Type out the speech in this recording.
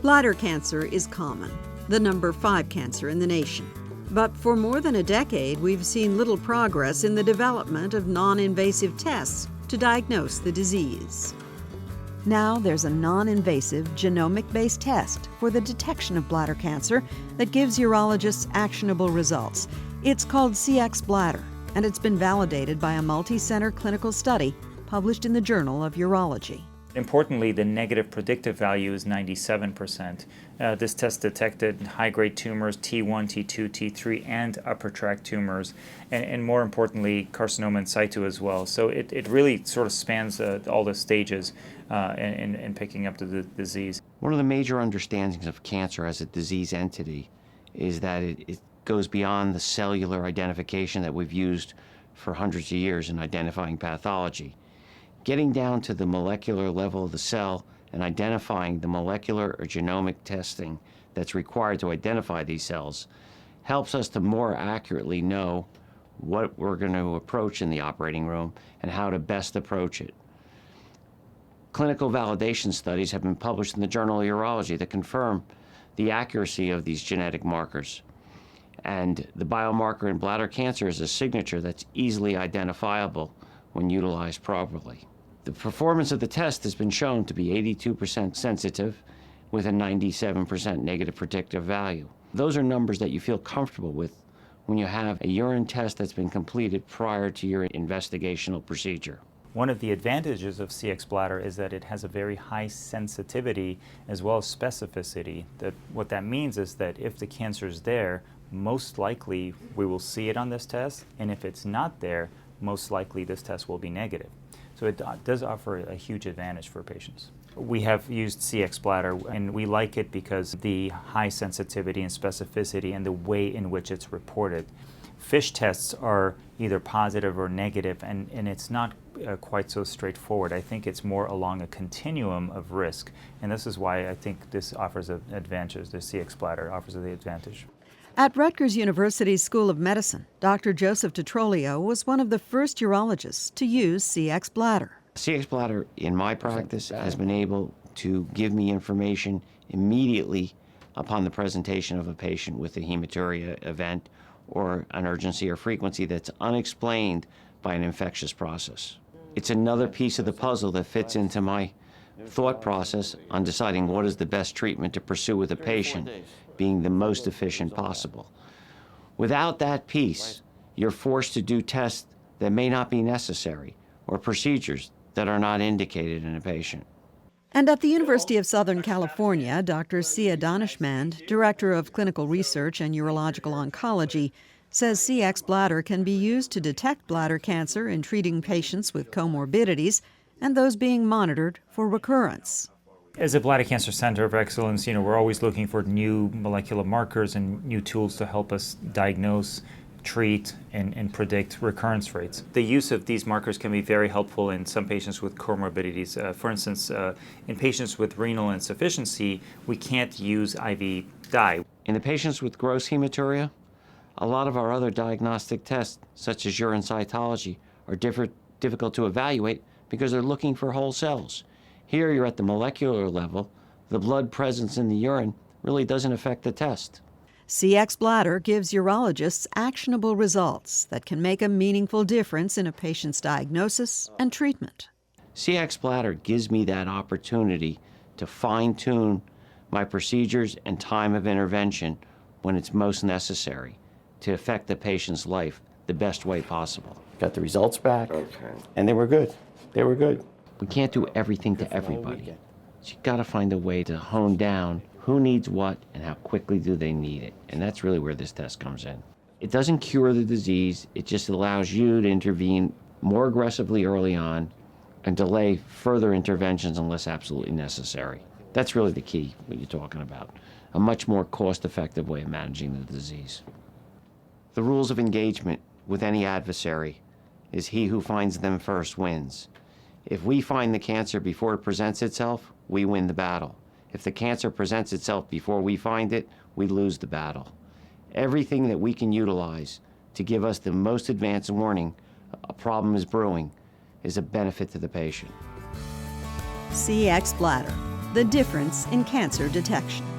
Bladder cancer is common, the number 5 cancer in the nation. But for more than a decade, we've seen little progress in the development of non-invasive tests to diagnose the disease. Now there's a non-invasive genomic-based test for the detection of bladder cancer that gives urologists actionable results. It's called Cxbladder, and it's been validated by a multi-center clinical study published in the Journal of Urology. Importantly, the negative predictive value is 97%. This test detected high-grade tumors, T1, T2, T3, and upper tract tumors, and more importantly, carcinoma in situ as well. So it really sort of spans all the stages in picking up the disease. One of the major understandings of cancer as a disease entity is that it goes beyond the cellular identification that we've used for hundreds of years in identifying pathology. Getting down to the molecular level of the cell and identifying the molecular or genomic testing that's required to identify these cells helps us to more accurately know what we're going to approach in the operating room and how to best approach it. Clinical validation studies have been published in the Journal of Urology that confirm the accuracy of these genetic markers. And the biomarker in bladder cancer is a signature that's easily identifiable when utilized properly. The performance of the test has been shown to be 82% sensitive with a 97% negative predictive value. Those are numbers that you feel comfortable with when you have a urine test that's been completed prior to your investigational procedure. One of the advantages of Cxbladder is that it has a very high sensitivity as well as specificity. What that means is that if the cancer is there, most likely we will see it on this test, and if it's not there, most likely this test will be negative. So it does offer a huge advantage for patients. We have used Cxbladder, and we like it because of the high sensitivity and specificity and the way in which it's reported. FISH tests are either positive or negative, and it's not quite so straightforward. I think it's more along a continuum of risk, and this is why I think this offers an advantage. The Cxbladder offers the advantage. At Rutgers University's School of Medicine, Dr. Joseph Tetrolio was one of the first urologists to use Cxbladder. Cxbladder, in my practice, has been able to give me information immediately upon the presentation of a patient with a hematuria event or an urgency or frequency that's unexplained by an infectious process. It's another piece of the puzzle that fits into my thought process on deciding what is the best treatment to pursue with a patient, being the most efficient possible. Without that piece, you're forced to do tests that may not be necessary or procedures that are not indicated in a patient. And at the University of Southern California, Dr. Sia Danishmand, Director of Clinical Research and Urological Oncology, says Cxbladder can be used to detect bladder cancer in treating patients with comorbidities and those being monitored for recurrence. As a bladder cancer center of excellence, we're always looking for new molecular markers and new tools to help us diagnose, treat, and predict recurrence rates. The use of these markers can be very helpful in some patients with comorbidities. For instance, in patients with renal insufficiency, we can't use IV dye. In the patients with gross hematuria, a lot of our other diagnostic tests, such as urine cytology, are difficult to evaluate because they're looking for whole cells. Here you're at the molecular level. The blood presence in the urine really doesn't affect the test. Cxbladder gives urologists actionable results that can make a meaningful difference in a patient's diagnosis and treatment. Cxbladder gives me that opportunity to fine-tune my procedures and time of intervention when it's most necessary to affect the patient's life the best way possible. Got the results back, and they were good. They were good. We can't do everything to everybody. So you've got to find a way to hone down who needs what and how quickly do they need it. And that's really where this test comes in. It doesn't cure the disease. It just allows you to intervene more aggressively early on and delay further interventions unless absolutely necessary. That's really the key, what you're talking about. A much more cost-effective way of managing the disease. The rules of engagement with any adversary is he who finds them first wins. If we find the cancer before it presents itself, we win the battle. If the cancer presents itself before we find it, we lose the battle. Everything that we can utilize to give us the most advanced warning a problem is brewing is a benefit to the patient. Cxbladder, the difference in cancer detection.